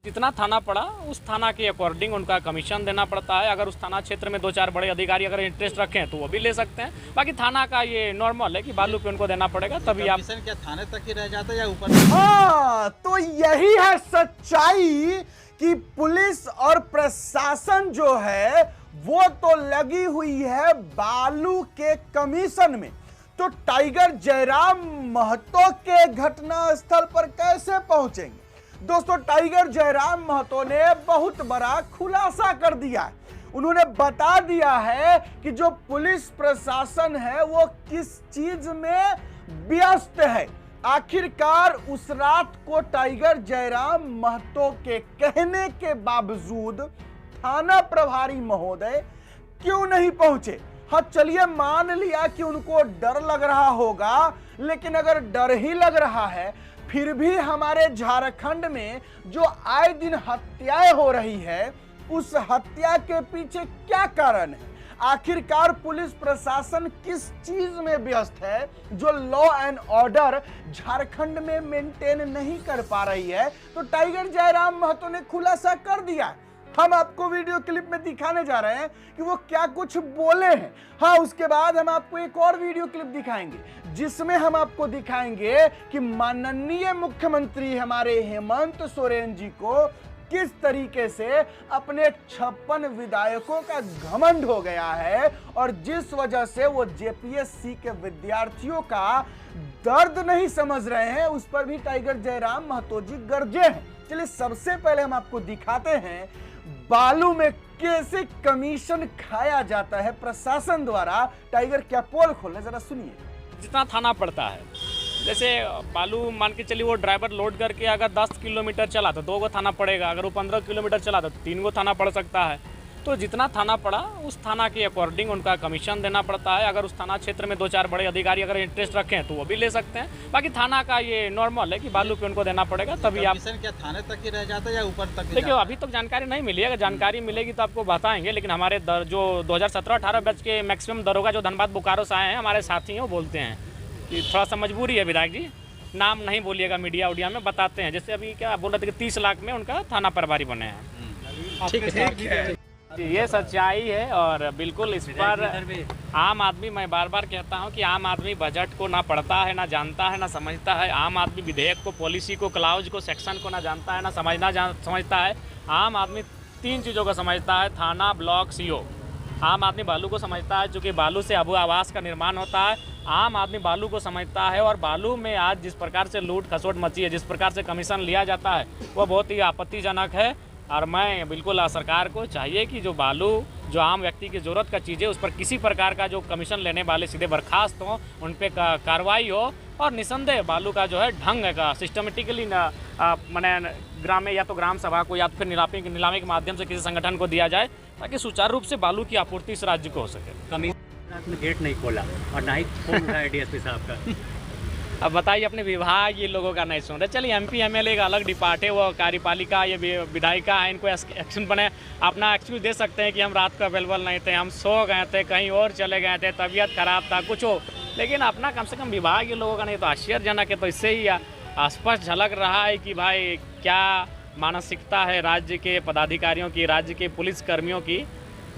जितना थाना पड़ा उस थाना के अकॉर्डिंग उनका कमीशन देना पड़ता है। अगर उस थाना क्षेत्र में 2-4 बड़े अधिकारी अगर इंटरेस्ट रखें तो वो भी ले सकते हैं। बाकी थाना का ये नॉर्मल है कि बालू पे उनको देना पड़ेगा, तभी आप कमीशन क्या थाने तक ही रह जाता है या ऊपर? हाँ, तो यही है सच्चाई कि पुलिस और प्रशासन जो है वो तो लगी हुई है बालू के कमीशन में। तो टाइगर जयराम महतो के घटना स्थल पर कैसे पहुंचेंगे? दोस्तों, टाइगर जयराम महतो ने बहुत बड़ा खुलासा कर दिया है। उन्होंने बता दिया है कि जो पुलिस प्रशासन है वो किस चीज में व्यस्त है। आखिरकार उस रात को टाइगर जयराम महतो के कहने के बावजूद थाना प्रभारी महोदय क्यों नहीं पहुंचे? हाँ, चलिए मान लिया कि उनको डर लग रहा होगा, लेकिन अगर डर ही लग रहा है फिर भी हमारे झारखंड में जो आए दिन हत्याएं हो रही है उस हत्या के पीछे क्या कारण है? आखिरकार पुलिस प्रशासन किस चीज में व्यस्त है जो लॉ एंड ऑर्डर झारखंड में मेंटेन नहीं कर पा रही है? तो टाइगर जयराम महतो ने खुलासा कर दिया है। हम आपको वीडियो क्लिप में दिखाने जा रहे हैं कि वो क्या कुछ बोले हैं। हाँ, उसके बाद हम आपको एक और वीडियो क्लिप दिखाएंगे जिसमें हम आपको दिखाएंगे कि माननीय मुख्यमंत्री हमारे हेमंत सोरेन जी को किस तरीके से अपने 56 विधायकों का घमंड हो गया है और जिस वजह से वो जेपीएससी के विद्यार्थियों का दर्द नहीं समझ रहे हैं, उस पर भी टाइगर जयराम महतो जी गरजे हैं। चलिए सबसे पहले हम आपको दिखाते हैं बालू में कैसे कमीशन खाया जाता है प्रशासन द्वारा। टाइगर क्या पोल खोले, जरा सुनिए। जितना थाना पड़ता है, जैसे बालू मान के चलिए वो ड्राइवर लोड करके अगर 10 किलोमीटर चला तो 2 गो थाना पड़ेगा, अगर वो 15 किलोमीटर चला तो 3 गो थाना पड़ सकता है। तो जितना थाना पड़ा उस थाना के अकॉर्डिंग उनका कमीशन देना पड़ता है। अगर उस थाना क्षेत्र में 2-4 बड़े अधिकारी अगर इंटरेस्ट रखें तो वो भी ले सकते हैं। बाकी थाना का ये नॉर्मल है कि बालू पे उनको देना पड़ेगा, तभी आप। कमीशन क्या थाने तक ही रह जाता है या ऊपर तक? देखिए, अभी तक जानकारी नहीं मिली है। अगर जानकारी मिलेगी तो आपको बताएंगे। लेकिन हमारे जो 2017-18 बैच के मैक्सिमम दरोगा जो धनबाद बोकारो से आए हैं, हमारे साथी हैं, वो बोलते हैं कि थोड़ा सा मजबूरी है विधायक जी, नाम नहीं बोलिएगा मीडिया उडिया में, बताते हैं। जैसे अभी क्या बोल रहे थे कि 30 लाख में उनका थाना प्रभारी बने हैं। ठीक है, ये सच्चाई है और बिल्कुल इस पर आम आदमी, मैं बार बार कहता हूं कि आम आदमी बजट को ना पढ़ता है, ना जानता है, ना समझता है। आम आदमी विधेयक को, पॉलिसी को, क्लाउज को, सेक्शन को ना जानता है, ना समझता है। आम आदमी 3 चीज़ों को समझता है: थाना, ब्लॉक, सीओ। आम आदमी बालू को समझता है, चूँकि बालू से अबू आवास का निर्माण होता है। आम आदमी बालू को समझता है और बालू में आज जिस प्रकार से लूट खसोट मची है, जिस प्रकार से कमीशन लिया जाता है, वो बहुत ही आपत्तिजनक है। और मैं बिल्कुल सरकार को चाहिए कि जो बालू, जो आम व्यक्ति की ज़रूरत का चीज़ है, उस पर किसी प्रकार का जो कमीशन लेने वाले सीधे बर्खास्त हों, उन पर कार्रवाई हो और निसंदेह बालू का जो है ढंग का सिस्टमेटिकली मैंने ग्राम में या तो ग्राम सभा को या तो फिर नीलामी के माध्यम से किसी संगठन को दिया जाए, ताकि सुचारू रूप से बालू की आपूर्ति इस राज्य को हो सके। में गेट नहीं खोला और ना ही फोन उठाया डीएसपी साहब का। अब बताइए, अपने विभाग ये लोगों का नहीं सुन रहे। चलिए, एमपी एमएलए का अलग डिपार्ट है, वो कार्यपालिका, ये विधायिका है, इनको एक्शन बने, अपना एक्सक्यूज दे सकते हैं कि हम रात को अवेलेबल नहीं थे, हम सो गए थे, कहीं और चले गए थे, तबीयत खराब था, कुछ हो। लेकिन अपना कम से कम विभाग ये लोगों का नहीं तो आश्चर्यजनक है। तो इससे ही स्पष्ट झलक रहा है कि भाई क्या मानसिकता है राज्य के पदाधिकारियों की, राज्य के पुलिस कर्मियों की।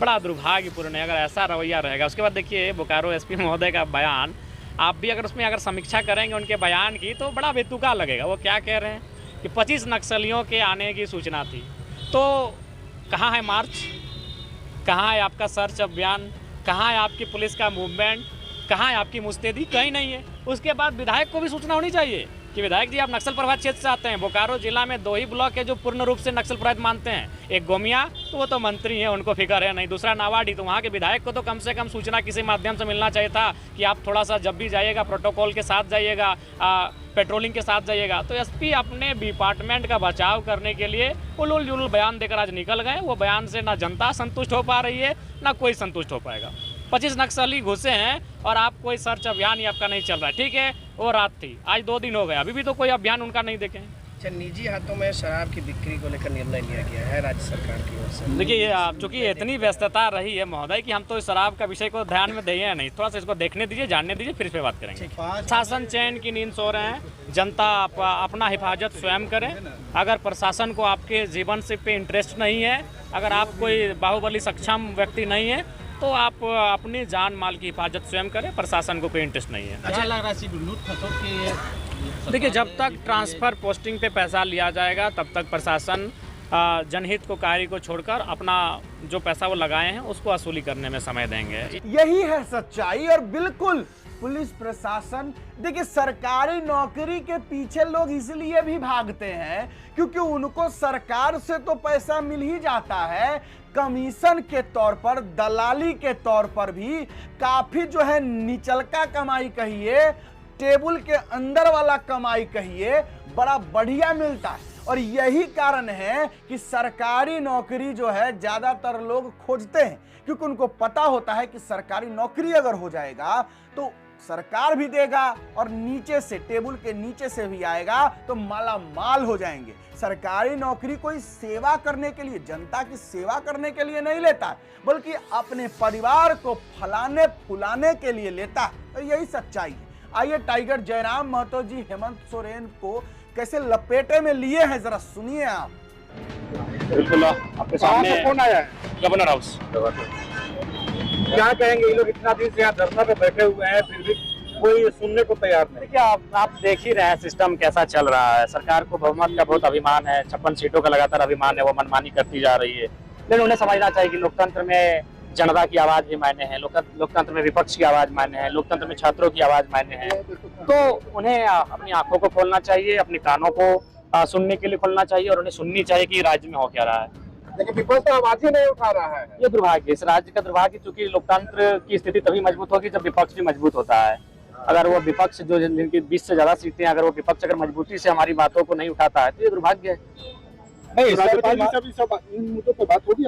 बड़ा दुर्भाग्यपूर्ण है अगर ऐसा रवैया रहेगा। उसके बाद देखिए, बोकारो एसपी महोदय का बयान, आप भी अगर उसमें समीक्षा करेंगे उनके बयान की तो बड़ा बेतुका लगेगा। वो क्या कह रहे हैं कि 25 नक्सलियों के आने की सूचना थी। तो कहाँ है मार्च, कहाँ है आपका सर्च अभियान, कहाँ है आपकी पुलिस का मूवमेंट, कहाँ है आपकी मुस्तैदी? कहीं नहीं है। उसके बाद विधायक को भी सूचना होनी चाहिए कि विधायक जी आप नक्सल प्रभावित क्षेत्र से आते हैं। बोकारो जिला में 2 ही ब्लॉक है जो पूर्ण रूप से नक्सल प्रभावित मानते हैं। एक गोमिया, तो वो तो मंत्री हैं, उनको फिक्र है नहीं। दूसरा नावाडी, तो वहाँ के विधायक को तो कम से कम सूचना किसी माध्यम से मिलना चाहिए था कि आप थोड़ा सा जब भी जाइएगा प्रोटोकॉल के साथ जाइएगा, पेट्रोलिंग के साथ जाइएगा। तो एसपी अपने डिपार्टमेंट का बचाव करने के लिए उलूल जुलूल बयान देकर आज निकल गए। वो बयान से ना जनता संतुष्ट हो पा रही है, ना कोई संतुष्ट हो पाएगा। 25 नक्सली घुसे हैं और आप कोई सर्च अभियान ही आपका नहीं चल रहा है। ठीक है, वो रात थी, आज 2 दिन हो गए, अभी भी तो कोई अभियान उनका नहीं देखे। अच्छा, निजी हाथों में शराब की बिक्री को लेकर निर्णय लिया गया है राज्य सरकार की ओर से। देखिए ये चूंकि इतनी व्यस्तता रही है महोदय कि हम तो इस शराब का विषय को ध्यान में दिए नहीं, थोड़ा सा इसको देखने दीजिए, जानने दीजिए, फिर इस पे बात करेंगे। शासन चैन की नींद सो रहे हैं, जनता अपना हिफाजत स्वयं करें। अगर प्रशासन को आपके जीवन से पे इंटरेस्ट नहीं है, अगर आप कोई बाहुबली सक्षम व्यक्ति नहीं है, तो आप अपनी जान माल की हिफाजत स्वयं करें, प्रशासन को कोई इंटरेस्ट नहीं है। अच्छा लग रहा है देखिए जब तक ट्रांसफ़र पोस्टिंग पे पैसा लिया जाएगा तब तक प्रशासन जनहित को कार्य को छोड़कर अपना जो पैसा वो लगाए हैं उसको वसूली करने में समय देंगे। यही है सच्चाई। और बिल्कुल पुलिस प्रशासन, देखिए सरकारी नौकरी के पीछे लोग इसलिए भी भागते हैं क्योंकि उनको सरकार से तो पैसा मिल ही जाता है, कमीशन के तौर पर, दलाली के तौर पर भी काफी जो है निचलका कमाई कहिए, टेबल के अंदर वाला कमाई कहिए, बड़ा बढ़िया मिलता है। और यही कारण है कि सरकारी नौकरी जो है ज्यादातर लोग खोजते हैं क्योंकि उनको पता होता है कि सरकारी नौकरी अगर हो जाएगा तो सरकार भी देगा और नीचे से, टेबल के नीचे से भी आएगा तो माला माल हो जाएंगे। सरकारी नौकरी कोई सेवा करने के लिए, जनता की सेवा करने के लिए नहीं लेता है, बल्कि अपने परिवार को फलाने फुलाने के लिए लेता है। तो यही सच्चाई है। आइए टाइगर जयराम महतो जी हेमंत सोरेन को कैसे लपेटे में लिए हैं, जरा सुनिए आप। बिल्कुल आपके सामने कौन आया है? Governor house. क्या कहेंगे, ये लोग इतना दिन से यहाँ धरना पे बैठे हुए हैं फिर भी कोई सुनने को तैयार नहीं। देखिए आप देख ही रहे हैं सिस्टम कैसा चल रहा है। सरकार को बहुमत का बहुत अभिमान है, 56 सीटों का लगातार अभिमान है, वो मनमानी करती जा रही है। लेकिन उन्हें समझना चाहिए कि लोकतंत्र में जनता की आवाज भी मायने है, लोकतंत्र में विपक्ष की आवाज मायने है, लोकतंत्र में छात्रों की आवाज मायने है। तो उन्हें अपनी आंखों को खोलना चाहिए, अपने कानों को सुनने के लिए खोलना चाहिए और उन्हें सुननी चाहिए कि राज्य में हो क्या रहा है। लेकिन विपक्ष तो आवाज ही नहीं उठा रहा है। ये दुर्भाग्य, इस राज्य का दुर्भाग्य, क्योंकि लोकतंत्र की स्थिति तभी मजबूत होगी जब विपक्ष भी मजबूत होता है। अगर वो विपक्ष जो जिनकी 20 से ज्यादा सीटें, अगर वो विपक्ष अगर मजबूती से हमारी बातों को नहीं उठाता है तो ये दुर्भाग्य है।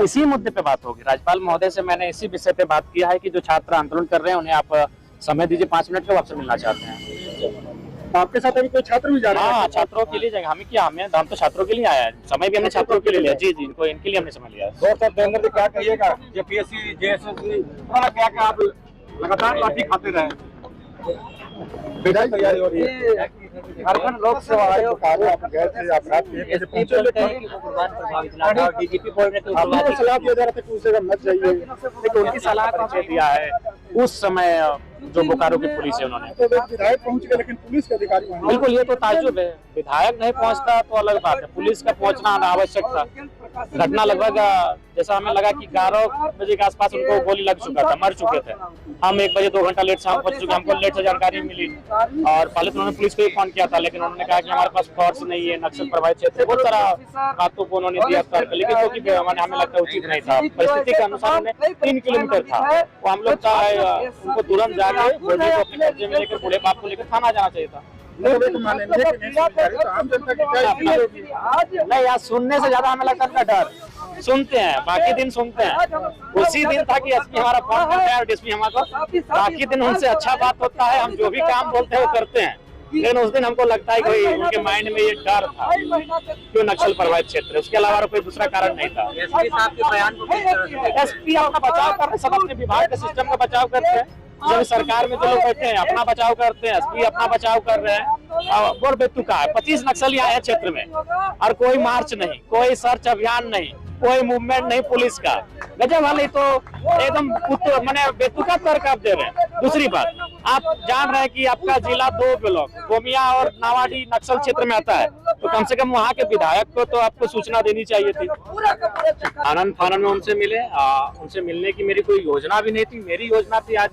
इसी मुद्दे पे बात होगी। राज्यपाल महोदय से मैंने इसी विषय पे बात किया है कि जो छात्र आंदोलन कर रहे हैं उन्हें आप समय दीजिए, 5 मिनट का अवसर मिलना चाहते हैं। आपके साथ अभी कोई छात्र भी जा रहा है? हाँ, छात्रों के लिए जगह हम तो छात्रों के लिए आया है, समय भी हमने छात्रों के लिए लिया। जी इनके लिए हमने समय लिया। देवेंद्र क्या कहिएगा, जेपीएससी जेएसएससी क्या आप लगातार लाठी खाते रहे? तैयारी हो रही है। झारखंड लोक सेवा आयोग उनकी सलाह का दिया है उस समय जो बोकारो की पुलिस है उन्होंने। विधायक पहुंच गए लेकिन पुलिस के अधिकारी बिल्कुल, ये तो ताज्जुब है। विधायक नहीं पहुंचता तो अलग बात है, पुलिस का पहुंचना आवश्यक था। घटना लगभग जैसा हमें लगा कि 11 बजे के आसपास उनको गोली लग चुका था, मर चुके थे। हम 1 बजे 2 घंटा लेट से पहुंच चुके, हमको लेट से जानकारी मिली और पहले तो उन्होंने पुलिस को ही फोन किया था, लेकिन उन्होंने कहा कि हमारे पास फोर्स नहीं है, नक्सल प्रभावित क्षेत्र, बहुत सारा बातों को उन्होंने दिया था। लेकिन क्योंकि हमें लगता है उचित नहीं था, परिस्थिति के अनुसार उन्हें 3 किलोमीटर था, वो हम लोग उनको तुरंत जाकर बॉडी को अपने कब्जे में लेकर बूढ़े बाप को लेकर थाना जाना चाहिए था। नहीं यार, सुनने से ज्यादा हमें लगता था डर। सुनते हैं, बाकी दिन सुनते हैं। उसी दिन था कि एसपी हमारा फोन करता है और डीएसपी हमारा, बाकी दिन उनसे अच्छा बात होता है, हम जो भी काम बोलते हैं वो करते हैं। लेकिन उस दिन हमको लगता है कि उनके माइंड में ये डर था क्यों नक्सल प्रभावित क्षेत्र, उसके अलावा कोई दूसरा कारण नहीं था। एसपी साहब के बयान को एसपी अपना बचाव कर रहे हैं, सब अपने विभाग के सिस्टम का बचाव करते हैं। जब सरकार में जो लोग बैठे हैं अपना बचाव करते हैं, एसपी अपना बचाव कर रहे हैं। बोल बेतुका है, 25 नक्सली आए हैं क्षेत्र में और कोई मार्च नहीं, कोई सर्च अभियान नहीं, कोई मूवमेंट नहीं पुलिस का। गजब वाली तो एकदम मैंने बेतुका तर्क आप दे रहे हैं। दूसरी बात, आप जान रहे हैं कि आपका जिला 2 ब्लॉक गोमिया और नावाडी नक्सल क्षेत्र में आता है, तो कम से कम वहाँ के विधायक को तो आपको सूचना देनी चाहिए थी। आनंद फानन में उनसे मिले, उनसे मिलने की मेरी कोई योजना भी नहीं थी। मेरी योजना थी आज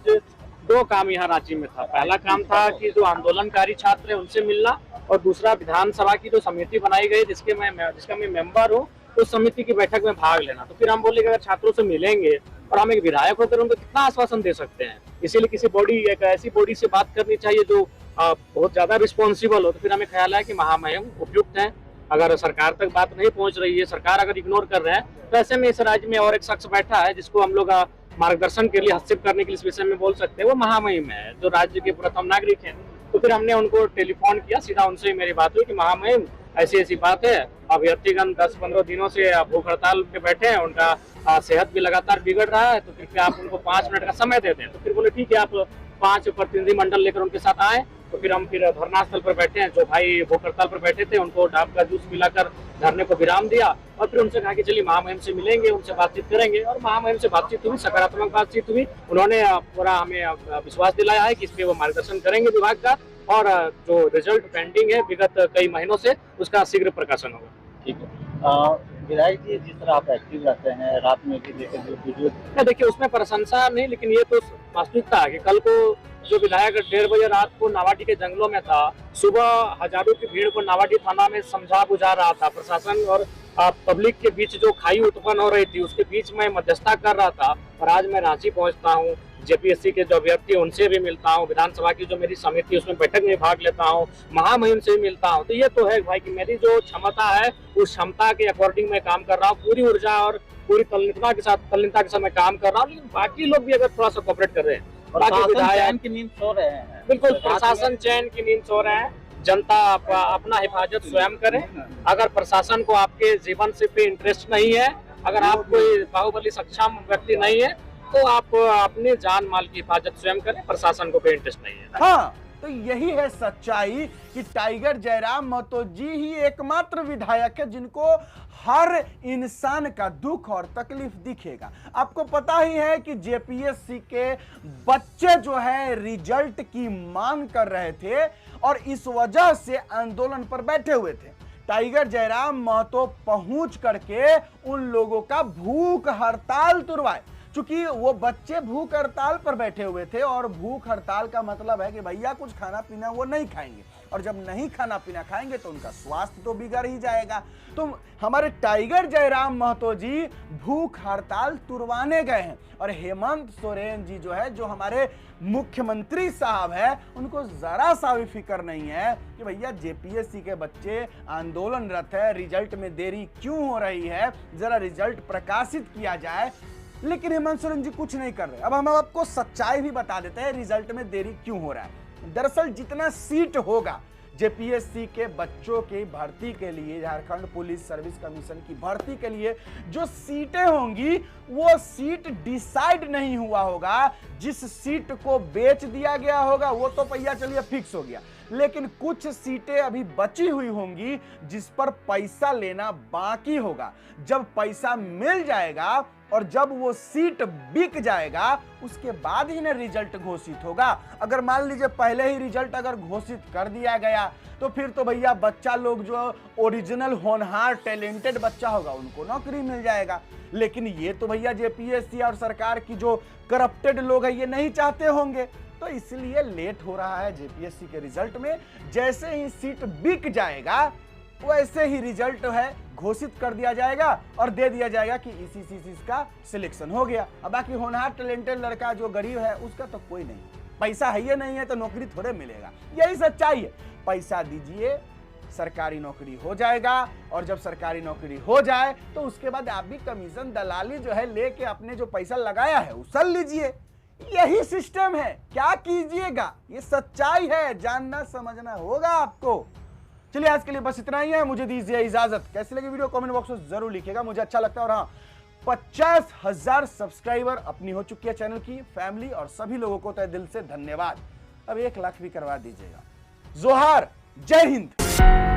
2 काम यहाँ रांची में था। पहला काम था कि जो आंदोलनकारी छात्र है उनसे मिलना, और दूसरा विधानसभा की जो समिति बनाई गई जिसका मैं मेंबर हूँ, उस समिति की बैठक में भाग लेना। तो फिर हम बोले कि अगर छात्रों से मिलेंगे और हम एक विधायक होकर उनको कितना आश्वासन दे सकते हैं, इसीलिए किसी बॉडी, एक ऐसी बॉडी से बात करनी चाहिए जो बहुत ज्यादा रिस्पॉन्सिबल हो। तो फिर हमें ख्याल है कि महामहिम उपयुक्त है। अगर सरकार तक बात नहीं पहुंच रही है, सरकार अगर इग्नोर कर रहे हैं, तो ऐसे में इस राज्य में और एक शख्स बैठा है जिसको हम लोग मार्गदर्शन के लिए, हस्तक्षेप करने के लिए इस विषय में बोल सकते हैं, वो महामहिम है जो राज्य के प्रथम नागरिक हैं। तो फिर हमने उनको टेलीफोन किया, सीधा उनसे ही मेरी बात हुई कि महामहिम ऐसी ऐसी बात है। अभ्यर्थीगण 10-15 दिनों से भूख हड़ताल पे बैठे हैं, उनका सेहत भी लगातार बिगड़ रहा है, तो कृपया आप उनको 5 मिनट का समय दे दें। तो फिर बोले ठीक है, आप 5 प्रतिनिधि मंडल लेकर उनके साथ आए। तो फिर हम धरना स्थल पर बैठे हैं। जो भाई भूख हड़ताल पर बैठे थे उनको डाब का जूस पिलाकर धरने को विराम दिया और फिर उनसे कहा कि चलिए महामहिम से मिलेंगे, उनसे बातचीत करेंगे। और महामहिम से बातचीत हुई, सकारात्मक बातचीत हुई। उन्होंने पूरा हमें विश्वास दिलाया है कि इस पे वो मार्गदर्शन करेंगे विभाग का, और जो रिजल्ट पेंडिंग है विगत कई महीनों से, उसका शीघ्र प्रकाशन होगा। ठीक है। विधायक जी, जिस तरह आप एक्टिव रहते हैं, रात में भी देखे जो वीडियो, देखिए उसमें प्रशंसा नहीं, लेकिन ये तो वास्तविकता है कि कल को जो विधायक 1:30 बजे रात को नावाडी के जंगलों में था, सुबह हजारों की भीड़ को नावाडी थाना में समझा बुझा रहा था। प्रशासन और पब्लिक के बीच जो खाई उत्पन्न हो रही थी, उसके बीच में मध्यस्थता कर रहा था। और आज मैं रांची पहुंचता हूं, जेपीएससी के जो अभ्यर्थी उनसे भी मिलता हूं, विधानसभा की जो मेरी समिति उसमें बैठक में भाग लेता हूं, महामहिम से भी मिलता हूं। तो ये तो है भाई कि मेरी जो क्षमता है उस क्षमता के अकॉर्डिंग मैं काम कर रहा हूँ, पूरी ऊर्जा और पूरी तल्लीनता के साथ मैं काम कर रहा हूँ। लेकिन बाकी लोग भी अगर थोड़ा सा कोऑपरेट कर रहे हैं, बाकी विधायक की नींद सो रहे हैं, बिल्कुल प्रशासन चैन की नींद सो रहे हैं। जनता अपना हिफाजत स्वयं करे। अगर प्रशासन को आपके जीवन से पे इंटरेस्ट नहीं है, अगर आप कोई बाहुबली सक्षम व्यक्ति नहीं है, तो आप अपने जान माल की हिफाजत स्वयं करें, प्रशासन को पे इंटरेस्ट नहीं है। हाँ, तो यही है सच्चाई कि टाइगर जयराम महतो जी ही एकमात्र विधायक है जिनको हर इंसान का दुख और तकलीफ दिखेगा। आपको पता ही है कि जेपीएससी के बच्चे जो है रिजल्ट की मांग कर रहे थे और इस वजह से आंदोलन पर बैठे हुए थे। टाइगर जयराम महतो पहुंच करके उन लोगों का भूख हड़ताल तुड़वाए। चूंकि वो बच्चे भूख हड़ताल पर बैठे हुए थे और भूख हड़ताल का मतलब है कि भैया कुछ खाना पीना वो नहीं खाएंगे, और जब नहीं खाना पीना खाएंगे तो उनका स्वास्थ्य तो बिगड़ ही जाएगा। तो हमारे टाइगर जयराम महतो जी भूख हड़ताल तुड़वाने गए हैं, और हेमंत सोरेन जी जो है, जो हमारे मुख्यमंत्री साहब है, उनको जरा सा भी फिक्र नहीं है कि भैया जेपीएससी के बच्चे आंदोलनरत है, रिजल्ट में देरी क्यों हो रही है, जरा रिजल्ट प्रकाशित किया जाए। लेकिन हेमंत सोरेन जी कुछ नहीं कर रहे। अब हम आपको सच्चाई भी बता देते हैं रिजल्ट में देरी क्यों हो रहा है। दरअसल जितना सीट होगा जेपीएससी के बच्चों की भर्ती के लिए, झारखंड पुलिस सर्विस कमीशन की भर्ती के लिए जो सीटें होंगी, वो सीट डिसाइड नहीं हुआ होगा। जिस सीट को बेच दिया गया होगा वो तो भैया चलिए फिक्स हो गया, लेकिन कुछ सीटें अभी बची हुई होंगी जिस पर पैसा लेना बाकी होगा। जब पैसा मिल जाएगा और जब वो सीट बिक जाएगा, उसके बाद ही ना रिजल्ट घोषित होगा। अगर मान लीजिए पहले ही रिजल्ट अगर घोषित कर दिया गया तो फिर तो भैया बच्चा लोग जो ओरिजिनल होनहार टैलेंटेड बच्चा होगा उनको नौकरी मिल जाएगा। लेकिन ये तो भैया जेपीएससी और सरकार की जो करप्टेड लोग हैं ये नहीं चाहते होंगे, तो इसलिए लेट हो रहा है जेपीएससी के रिजल्ट में। जैसे ही सीट बिक जाएगा वैसे ही रिजल्ट है घोषित कर दिया जाएगा और दे दिया जाएगा कि इसी का सिलेक्शन हो गया। अब बाकी होनहार टैलेंटेड लड़का जो गरीब है उसका तो कोई नहीं, पैसा है ये नहीं है तो नौकरी थोड़े मिलेगा। यही सच्चाई है। पैसा दीजिए, सरकारी नौकरी हो जाएगा, और जब सरकारी नौकरी हो जाए तो उसके बाद आप भी कमीशन दलाली जो है लेके अपने जो पैसा लगाया है उसल लीजिए। यही सिस्टम है, क्या कीजिएगा, ये सच्चाई है, जानना समझना होगा आपको। चलिए आज के लिए बस इतना ही है, मुझे दीजिए इजाजत। कैसी लगी वीडियो कमेंट बॉक्स में जरूर लिखिएगा, मुझे अच्छा लगता है। और हाँ, 50,000 सब्सक्राइबर अपनी हो चुकी है चैनल की, फैमिली और सभी लोगों को तहे दिल से धन्यवाद। अब 1 लाख भी करवा दीजिएगा। जोहार, जय हिंद।